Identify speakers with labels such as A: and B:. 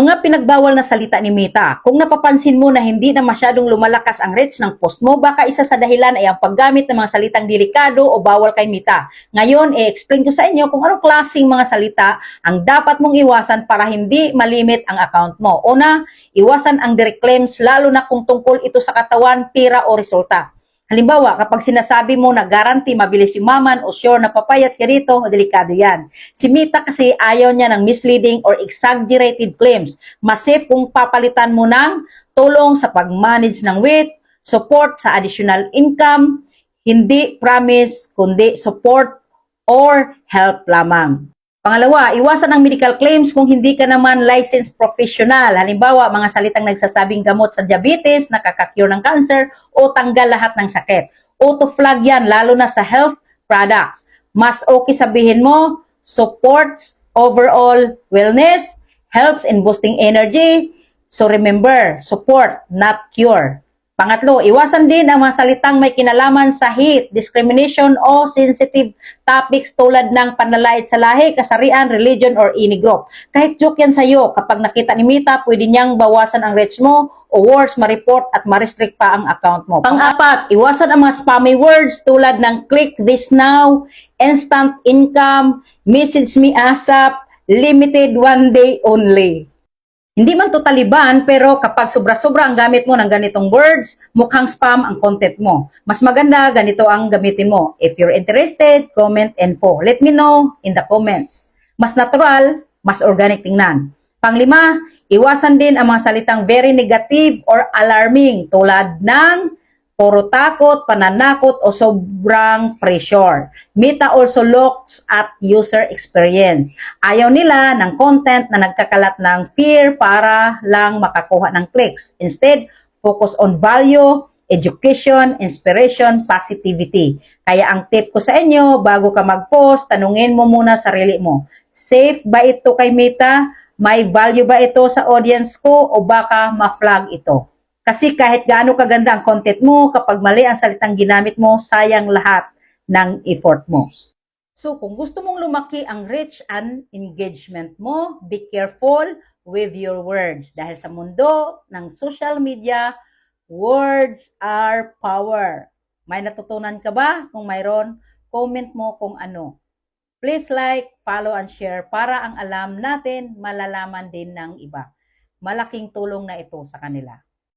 A: Mga pinagbawal na salita ni Meta. Kung napapansin mo na hindi na masyadong lumalakas ang reach ng post mo, baka isa sa dahilan ay ang paggamit ng mga salitang delikado o bawal kay Meta. Ngayon, i-explain ko sa inyo kung anong klaseng mga salita ang dapat mong iwasan para hindi malimit ang account mo. Una, iwasan ang direct claims lalo na kung tungkol ito sa katawan, tira o resulta. Halimbawa, kapag sinasabi mo na guarantee mabilis yumaman o sure na papayat ka dito, delikado yan. Si Meta kasi ayaw niya ng misleading or exaggerated claims. Mas safe kung papalitan mo ng tulong sa pag-manage ng weight, support sa additional income, hindi promise, kundi support or help lamang. Pangalawa, iwasan ang medical claims kung hindi ka naman licensed professional. Halimbawa, mga salitang nagsasabing gamot sa diabetes, nakaka-cure ng cancer, o tanggal lahat ng sakit. Auto-flag yan, lalo na sa health products. Mas okay sabihin mo, supports overall wellness, helps in boosting energy. So remember, support, not cure. Pangatlo, iwasan din ang mga salitang may kinalaman sa hate, discrimination o sensitive topics tulad ng panlalait sa lahi, kasarian, religion, or any group. Kahit joke yan sa'yo, kapag nakita ni Meta, pwede niyang bawasan ang reach mo o worse, ma-report at ma-restrict pa ang account mo. Pang-apat, iwasan ang mga spammy words tulad ng click this now, instant income, message me ASAP, limited one day only. Hindi man to Taliban, pero kapag sobra-sobra ang gamit mo ng ganitong words, mukhang spam ang content mo. Mas maganda, ganito ang gamitin mo. If you're interested, comment info. Let me know in the comments. Mas natural, mas organic tingnan. Panglima, iwasan din ang mga salitang very negative or alarming tulad ng puro takot, pananakot, o sobrang pressure. Meta also looks at user experience. Ayaw nila ng content na nagkakalat ng fear para lang makakuha ng clicks. Instead, focus on value, education, inspiration, positivity. Kaya ang tip ko sa inyo, bago ka mag-post, tanungin mo muna sarili mo. Safe ba ito kay Meta? May value ba ito sa audience ko o baka ma-flag ito? Kasi kahit gaano kaganda ang content mo, kapag mali ang salitang ginamit mo, sayang lahat ng effort mo. So, kung gusto mong lumaki ang reach and engagement mo, be careful with your words. Dahil sa mundo ng social media, words are power. May natutunan ka ba? Kung mayroon, comment mo kung ano. Please like, follow, and share para ang alam natin malalaman din ng iba. Malaking tulong na ito sa kanila.